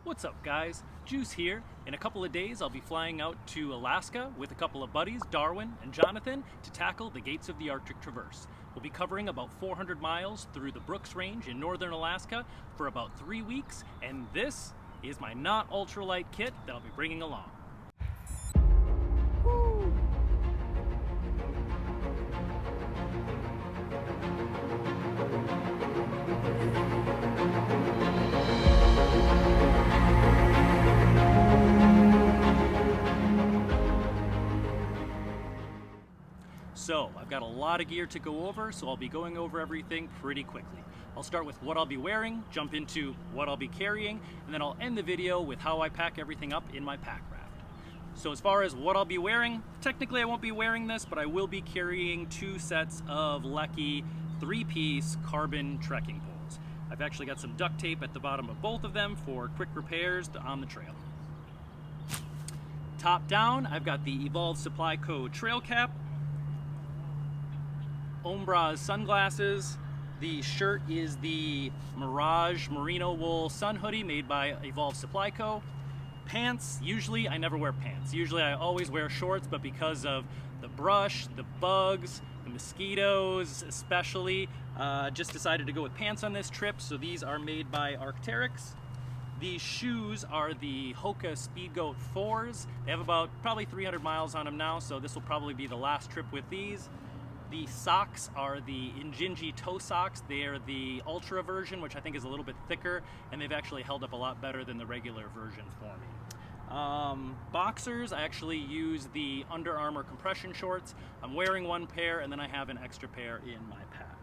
What's up, guys? Juice here. In a couple of days I'll be flying out to Alaska with a couple of buddies, Darwin and Jonathan, to tackle the gates of the Arctic Traverse. We'll be covering about 400 miles through the Brooks Range in northern Alaska for about 3 weeks, and this is my not ultralight kit that I'll be bringing along. Woo. So, I've got a lot of gear to go over, so I'll be going over everything pretty quickly. I'll start with what I'll be wearing, jump into what I'll be carrying, and then I'll end the video with how I pack everything up in my pack raft. So as far as what I'll be wearing, technically I won't be wearing this, but I will be carrying 2 sets of Lecky 3-piece carbon trekking poles. I've actually got some duct tape at the bottom of both of them for quick repairs on the trail. Top down, I've got the Evolve Supply Co. trail cap, Ombra's sunglasses. The shirt is the Mirage Merino Wool Sun Hoodie made by Evolve Supply Co. Pants, usually I never wear pants. Usually I always wear shorts, but because of the brush, the bugs, the mosquitoes especially, just decided to go with pants on this trip, so these are made by Arc'teryx. These shoes are the Hoka Speedgoat 4s. They have about probably 300 miles on them now, so this will probably be the last trip with these. The socks are the Injinji toe socks. They are the Ultra version, which I think is a little bit thicker, and they've actually held up a lot better than the regular version for me. Boxers, I actually use the Under Armour compression shorts. I'm wearing 1 pair, and then I have an extra pair in my pack.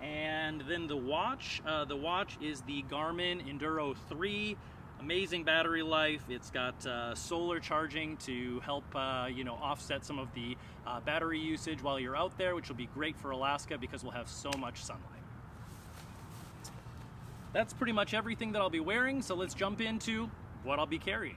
And then the watch is the Garmin Enduro 3. Amazing battery life. It's got solar charging to help offset some of the battery usage while you're out there, which will be great for Alaska because we'll have so much sunlight. That's pretty much everything that I'll be wearing, so let's jump into what I'll be carrying.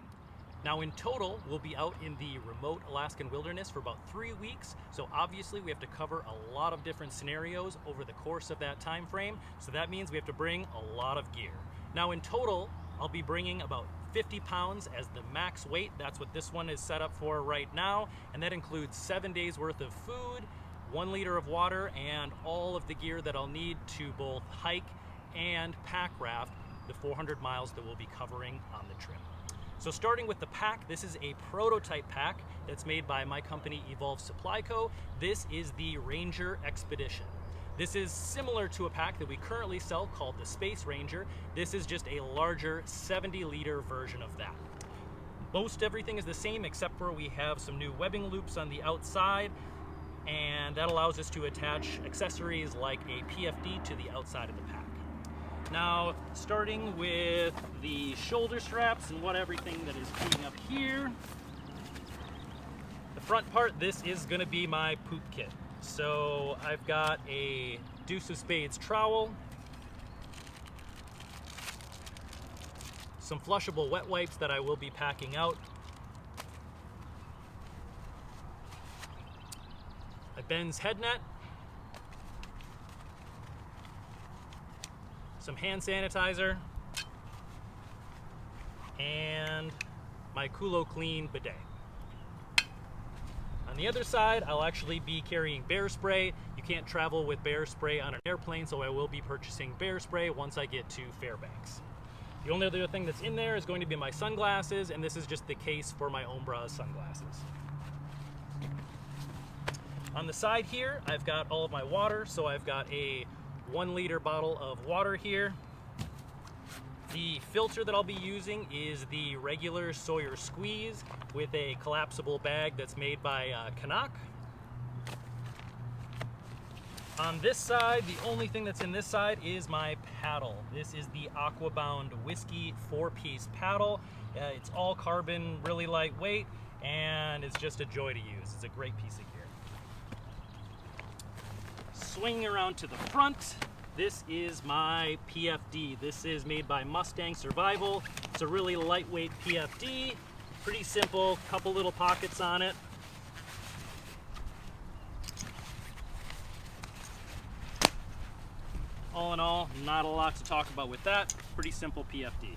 Now in total, we'll be out in the remote Alaskan wilderness for about 3 weeks, so obviously we have to cover a lot of different scenarios over the course of that time frame, so that means we have to bring a lot of gear. Now in total, I'll be bringing about 50 pounds as the max weight. That's what this one is set up for right now, and that includes 7 days worth of food, 1 liter of water, and all of the gear that I'll need to both hike and pack raft the 400 miles that we'll be covering on the trip. So starting with the pack, this is a prototype pack that's made by my company Evolve Supply Co. This is the Ranger Expedition. This is similar to a pack that we currently sell called the Space Ranger. This is just a larger 70-liter version of that. Most everything is the same except for we have some new webbing loops on the outside, and that allows us to attach accessories like a PFD to the outside of the pack. Now, starting with the shoulder straps and what everything that is coming up here. The front part, this is going to be my poop kit. So I've got a Deuce of Spades trowel, some flushable wet wipes that I will be packing out, a Ben's head net, some hand sanitizer, and my Kulo Clean bidet. On the other side, I'll actually be carrying bear spray. You can't travel with bear spray on an airplane, so I will be purchasing bear spray once I get to Fairbanks. The only other thing that's in there is going to be my sunglasses, and this is just the case for my Ombra's sunglasses. On the side here, I've got all of my water, so I've got a 1 liter bottle of water here. The filter that I'll be using is the regular Sawyer squeeze with a collapsible bag that's made by Canuck. On this side, the only thing that's in this side is my paddle. This is the Aquabound Whiskey 4-piece paddle. It's all carbon, really lightweight, and it's just a joy to use. It's a great piece of gear. Swinging around to the front, this is my PFD. This is made by Mustang Survival. It's a really lightweight PFD, pretty simple, couple little pockets on it. All in all, not a lot to talk about with that. Pretty simple PFD.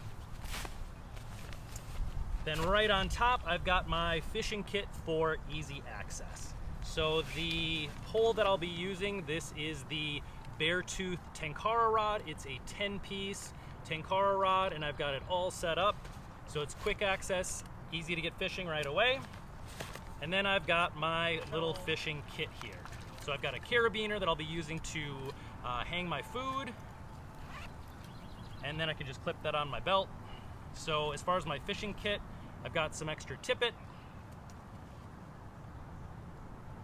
Then right on top, I've got my fishing kit for easy access. So the pole that I'll be using, this is the Beartooth Tenkara rod. It's a 10-piece Tenkara rod, and I've got it all set up. So it's quick access, easy to get fishing right away. And then I've got my little fishing kit here. So I've got a carabiner that I'll be using to hang my food. And then I can just clip that on my belt. So as far as my fishing kit, I've got some extra tippet,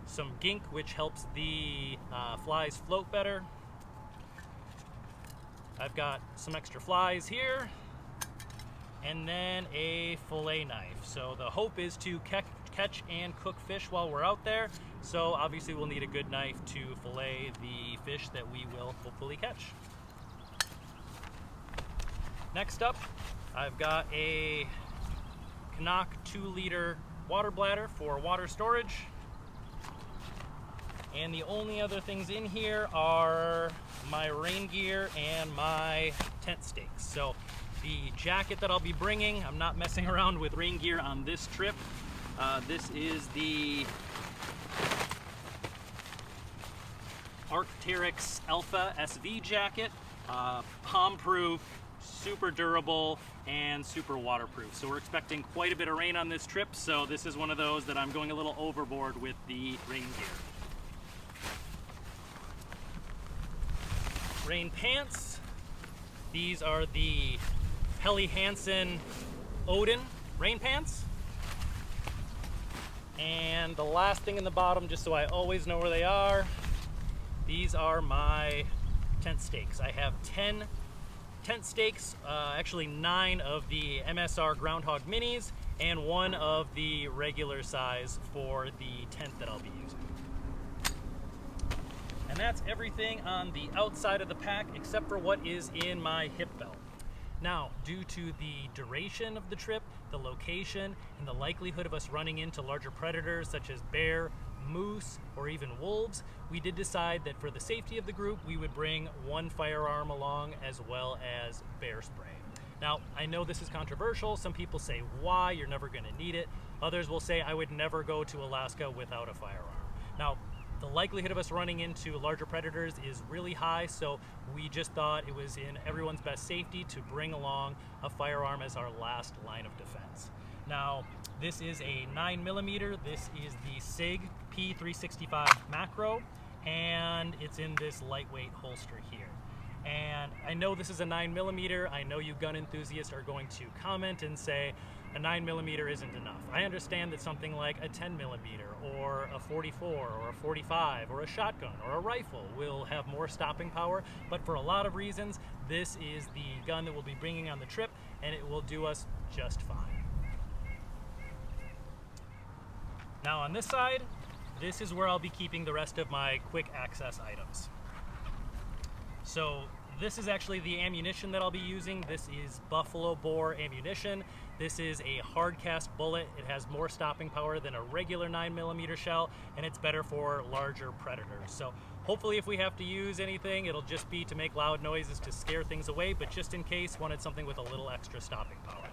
some gink, which helps the flies float better. I've got some extra flies here, and then a fillet knife. So the hope is to catch and cook fish while we're out there. So obviously we'll need a good knife to fillet the fish that we will hopefully catch. Next up, I've got a Canuck 2-liter water bladder for water storage. And the only other things in here are my rain gear and my tent stakes. So the jacket that I'll be bringing, I'm not messing around with rain gear on this trip. This is the Arc'teryx Alpha SV jacket, palm-proof, super durable, and super waterproof. So we're expecting quite a bit of rain on this trip, so this is one of those that I'm going a little overboard with the rain gear. Rain pants. These are the Helly Hansen Odin rain pants. And the last thing in the bottom, just so I always know where they are, these are my tent stakes. I have 10 tent stakes, actually 9 of the MSR Groundhog Minis and 1 of the regular size for the tent that I'll be using. And that's everything on the outside of the pack except for what is in my hip belt. Now, due to the duration of the trip, the location, and the likelihood of us running into larger predators such as bear, moose, or even wolves, we did decide that for the safety of the group, we would bring 1 firearm along as well as bear spray. Now, I know this is controversial. Some people say, why? You're never going to need it. Others will say, I would never go to Alaska without a firearm. Now, the likelihood of us running into larger predators is really high, so we just thought it was in everyone's best safety to bring along a firearm as our last line of defense. Now, this is a 9mm. This is the SIG P365 macro, and it's in this lightweight holster here. And I know this is a 9mm. I know you gun enthusiasts are going to comment and say a 9mm isn't enough. I understand that something like a 10mm or a 44 or a 45 or a shotgun or a rifle will have more stopping power, but for a lot of reasons, this is the gun that we'll be bringing on the trip, and it will do us just fine. Now on this side, this is where I'll be keeping the rest of my quick access items. So this is actually the ammunition that I'll be using. This is buffalo bore ammunition. This is a hard cast bullet. It has more stopping power than a regular 9mm shell, and it's better for larger predators. So hopefully if we have to use anything, it'll just be to make loud noises to scare things away, but just in case, wanted something with a little extra stopping power.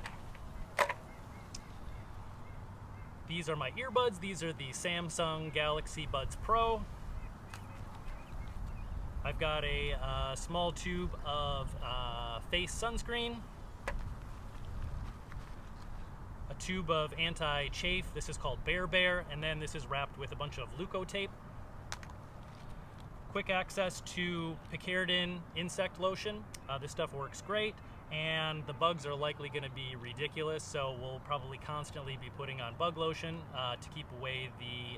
These are my earbuds. These are the Samsung Galaxy Buds Pro. I've got a small tube of face sunscreen, a tube of anti-chafe. This is called Bear, and then this is wrapped with a bunch of Leuco tape. Quick access to Picaridin insect lotion. This stuff works great, and the bugs are likely going to be ridiculous, so we'll probably constantly be putting on bug lotion to keep away the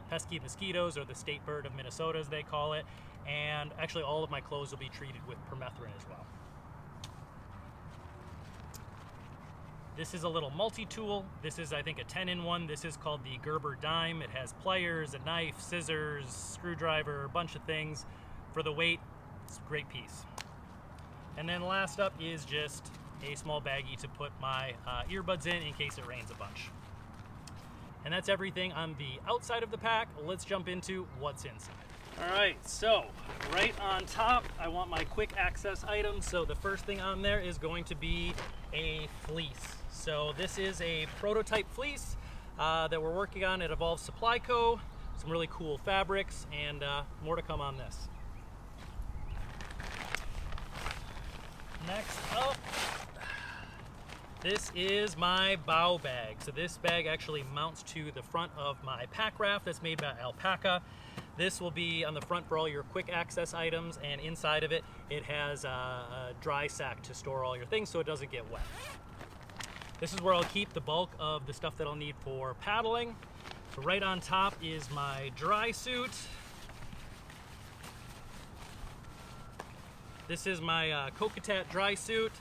pesky mosquitoes, or the state bird of Minnesota as they call it. And actually all of my clothes will be treated with permethrin as well. This is a little multi-tool. This is, I think, a 10-in-1. This is called the Gerber Dime. It has pliers, a knife, scissors, screwdriver, a bunch of things. For the weight, it's a great piece. And then last up is just a small baggie to put my earbuds in case it rains a bunch. And that's everything on the outside of the pack. Let's jump into what's inside. All right, so right on top, I want my quick access items. So the first thing on there is going to be a fleece. So this is a prototype fleece that we're working on at Evolve Supply Co. Some really cool fabrics, and more to come on this. Next up, this is my bow bag. So this bag actually mounts to the front of my pack raft that's made by alpaca. This will be on the front for all your quick access items, and inside of it, it has a dry sack to store all your things so it doesn't get wet. This is where I'll keep the bulk of the stuff that I'll need for paddling. So right on top is my dry suit. This is my Kokatat dry suit.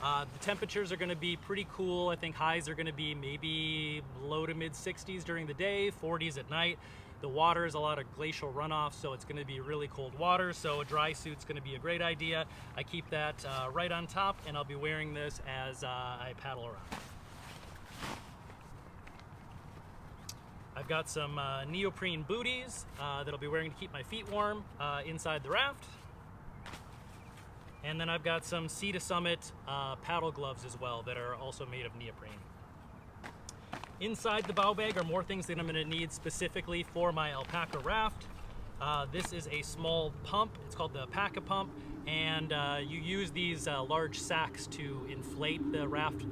The temperatures are going to be pretty cool. I think highs are going to be maybe low to mid 60s during the day, 40s at night. The water is a lot of glacial runoff, so it's going to be really cold water, so a dry suit's going to be a great idea. I keep that right on top, and I'll be wearing this as I paddle around. I've got some neoprene booties that I'll be wearing to keep my feet warm inside the raft. And then I've got some Sea to Summit paddle gloves as well that are also made of neoprene. Inside the bow bag are more things that I'm going to need specifically for my alpaca raft. This is a small pump. It's called the alpaca pump, and you use these large sacks to inflate the raft,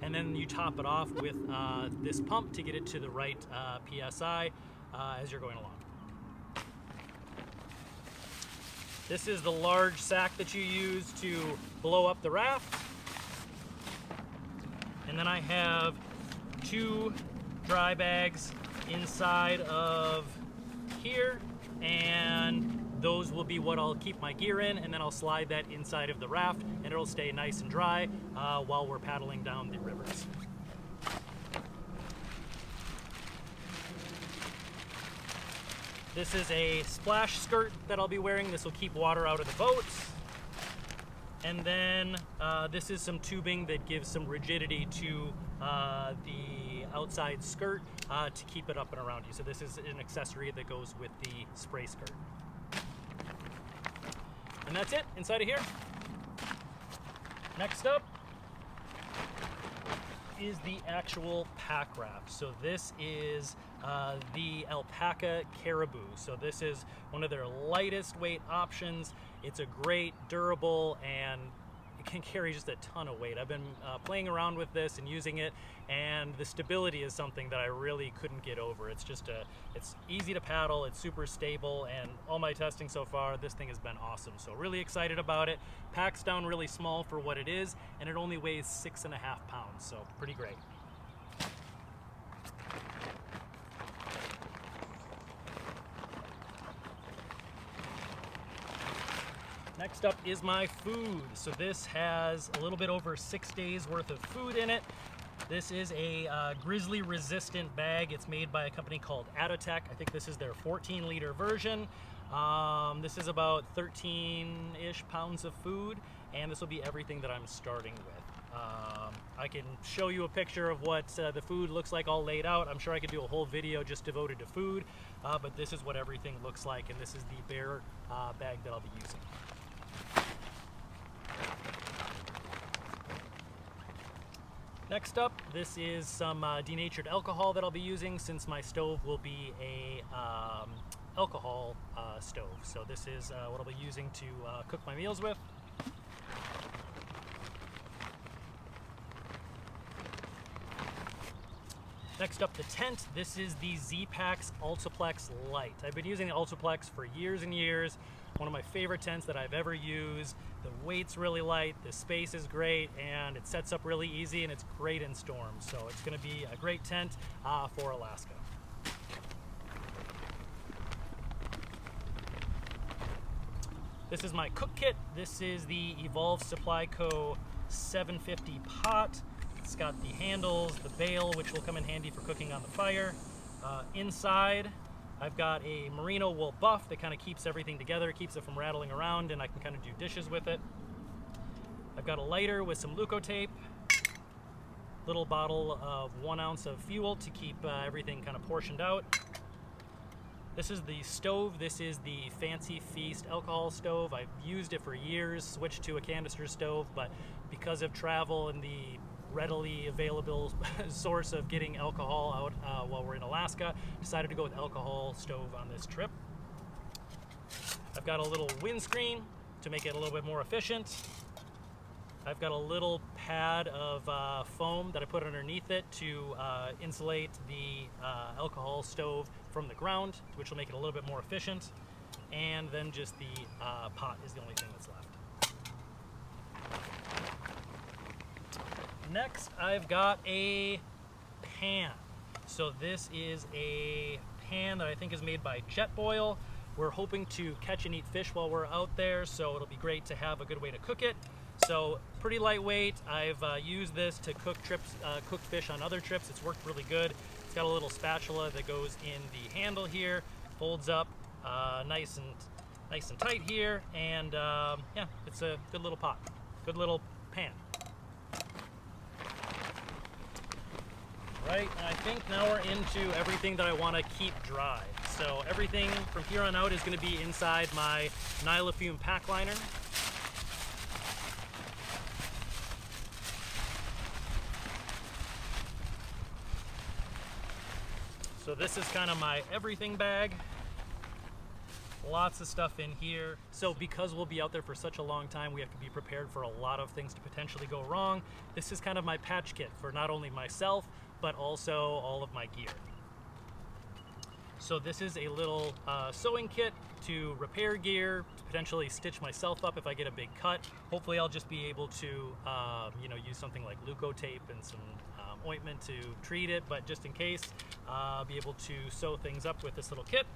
and then you top it off with this pump to get it to the right PSI as you're going along. This is the large sack that you use to blow up the raft. And then I have 2 dry bags inside of here, and those will be what I'll keep my gear in, and then I'll slide that inside of the raft, and it'll stay nice and dry while we're paddling down the rivers. This is a splash skirt that I'll be wearing. This will keep water out of the boats. And then this is some tubing that gives some rigidity to the outside skirt to keep it up and around you. So this is an accessory that goes with the spray skirt. And that's it inside of here. Next up is the actual pack raft. So this is the alpaca caribou. So this is one of their lightest weight options. It's a great, durable, and it can carry just a ton of weight. I've been playing around with this and using it, and the stability is something that I really couldn't get over. It's just it's easy to paddle, it's super stable, and all my testing so far, this thing has been awesome. So really excited about it. Packs down really small for what it is, and it only weighs 6.5 pounds, so pretty great. Next up is my food. So this has a little bit over 6 days worth of food in it. This is a grizzly resistant bag. It's made by a company called Atotech. I think this is their 14-liter version. This is about 13-ish pounds of food, and this will be everything that I'm starting with. I can show you a picture of what the food looks like all laid out. I'm sure I could do a whole video just devoted to food, but this is what everything looks like, and this is the bare bag that I'll be using. Next up, this is some denatured alcohol that I'll be using, since my stove will be a alcohol stove. So this is what I'll be using to cook my meals with. Next up, the tent. This is the Z-Packs Ultraplex Light. I've been using the Ultraplex for years and years. One of my favorite tents that I've ever used. The weight's really light, the space is great, and it sets up really easy, and it's great in storms. So it's going to be a great tent for Alaska. This is my cook kit. This is the Evolve Supply Co. 750 pot. It's got the handles, the bail, which will come in handy for cooking on the fire. Inside, I've got a merino wool buff that kind of keeps everything together, keeps it from rattling around, and I can kind of do dishes with it. I've got a lighter with some Leukotape, little bottle of 1 ounce of fuel to keep everything kind of portioned out. This is the stove. This is the Fancy Feast alcohol stove. I've used it for years, switched to a canister stove, but because of travel and the readily available source of getting alcohol out while we're in Alaska. Decided to go with alcohol stove on this trip. I've got a little windscreen to make it a little bit more efficient. I've got a little pad of foam that I put underneath it to insulate the alcohol stove from the ground, which will make it a little bit more efficient. And then just the pot is the only thing that's left. Next, I've got a pan. So this is a pan that I think is made by Jetboil. We're hoping to catch and eat fish while we're out there, so it'll be great to have a good way to cook it. So pretty lightweight. I've used this to cook fish on other trips. It's worked really good. It's got a little spatula that goes in the handle here, folds up nice and tight here, and yeah, it's a good little pot, good little pan. Right, and I think now we're into everything that I want to keep dry. So everything from here on out is going to be inside my Nylafume pack liner. So this is kind of my everything bag. Lots of stuff in here. So because we'll be out there for such a long time, we have to be prepared for a lot of things to potentially go wrong. This is kind of my patch kit for not only myself, but also all of my gear. So this is a little sewing kit to repair gear, to potentially stitch myself up if I get a big cut. Hopefully I'll just be able to use something like Leukotape and some ointment to treat it, but just in case, I'll be able to sew things up with this little kit.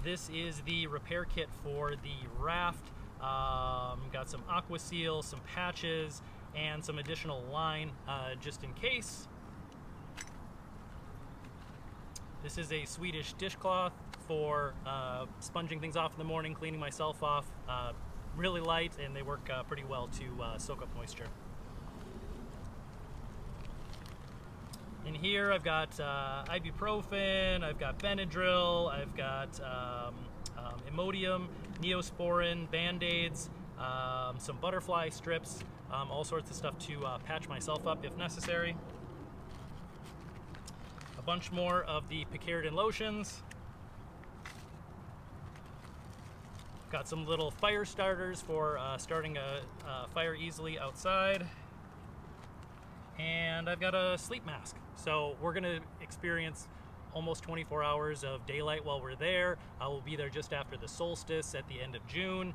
This is the repair kit for the raft. Got some aqua seal, some patches, and some additional line just in case. This is a Swedish dishcloth for sponging things off in the morning, cleaning myself off. Really light, and they work pretty well to soak up moisture. In here I've got ibuprofen, I've got Benadryl, I've got Imodium, Neosporin, Band-Aids, some butterfly strips, all sorts of stuff to patch myself up if necessary. A bunch more of the Picaridin lotions. Got some little fire starters for starting a fire easily outside. And I've got a sleep mask. So we're gonna experience almost 24 hours of daylight while we're there. I will be there just after the solstice at the end of June.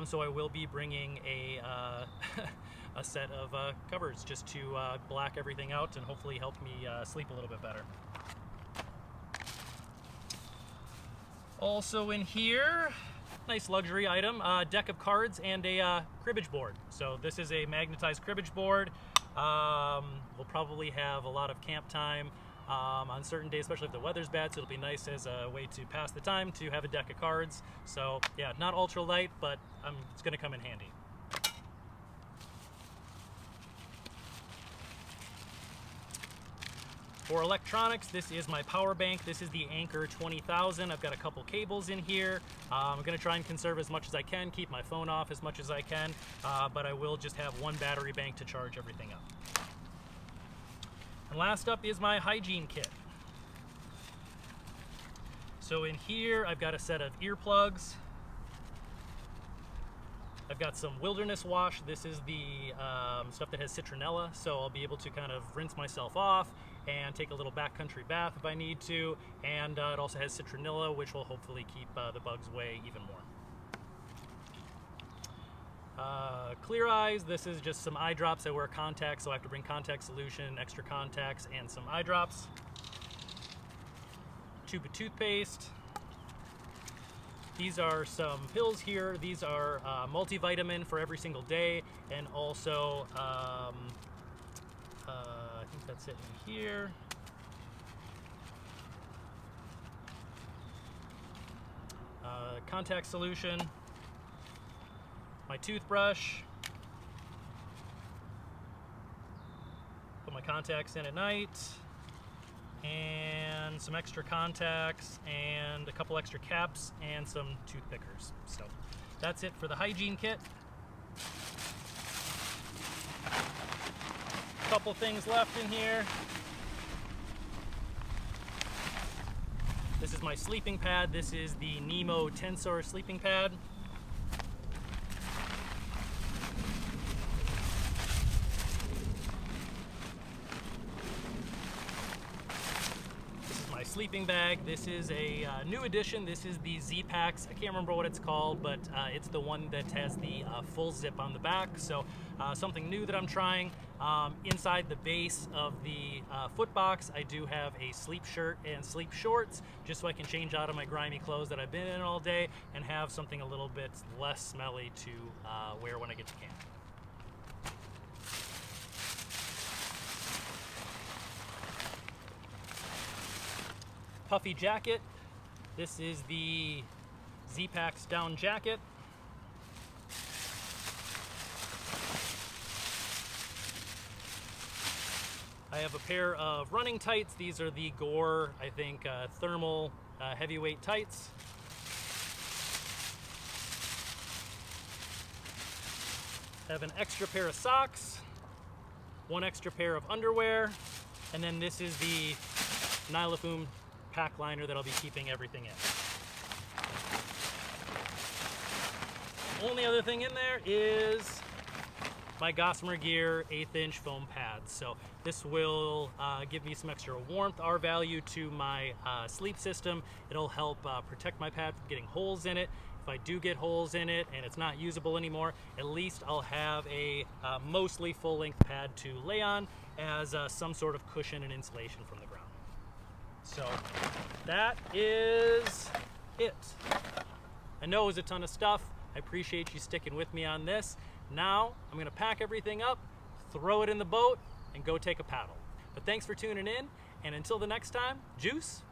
So I will be bringing a, a set of covers just to black everything out and hopefully help me sleep a little bit better. Also in here, nice luxury item, a deck of cards and a cribbage board. So this is a magnetized cribbage board. We'll probably have a lot of camp time on certain days, especially if the weather's bad, so it'll be nice as a way to pass the time to have a deck of cards. So yeah, not ultralight, but it's going to come in handy. For electronics, this is my power bank. This is the Anker 20,000. I've got a couple cables in here. I'm gonna try and conserve as much as I can, keep my phone off as much as I can, but I will just have one battery bank to charge everything up. And last up is my hygiene kit. So in here, I've got a set of earplugs. I've got some wilderness wash. This is the stuff that has citronella, so I'll be able to kind of rinse myself off and take a little backcountry bath if I need to. And it also has citronella, which will hopefully keep the bugs away even more. Clear eyes, this is just some eye drops. I wear contacts, so I have to bring contact solution, extra contacts, and some eye drops. Tube of toothpaste. These are some pills here. These are multivitamin for every single day, and also I think that's it in here. Contact solution, my toothbrush, put my contacts in at night, and some extra contacts and a couple extra caps and some toothpickers. So that's it for the hygiene kit. couple things left in here. This is my sleeping pad. This is the Nemo Tensor sleeping pad. This is my sleeping bag. This is a new addition. This is the Z-Packs. I can't remember what it's called, but it's the one that has the full zip on the back. So something new that I'm trying. Inside the base of the foot box, I do have a sleep shirt and sleep shorts, just so I can change out of my grimy clothes that I've been in all day and have something a little bit less smelly to wear when I get to camp. Puffy jacket. This is the Z-Packs down jacket. I have a pair of running tights. These are the Gore, I think, thermal heavyweight tights. I have an extra pair of socks, one extra pair of underwear, and then this is the Nylafoam pack liner that I'll be keeping everything in. The only other thing in there is my Gossamer Gear 1/8 inch foam pads. So this will give me some extra warmth, R value to my sleep system. It'll help protect my pad from getting holes in it. If I do get holes in it and it's not usable anymore, at least I'll have a mostly full-length pad to lay on as some sort of cushion and insulation from the ground. So that is it. I know it was a ton of stuff. I appreciate you sticking with me on this. Now I'm gonna pack everything up, throw it in the boat, and go take a paddle. But thanks for tuning in, and until the next time, juice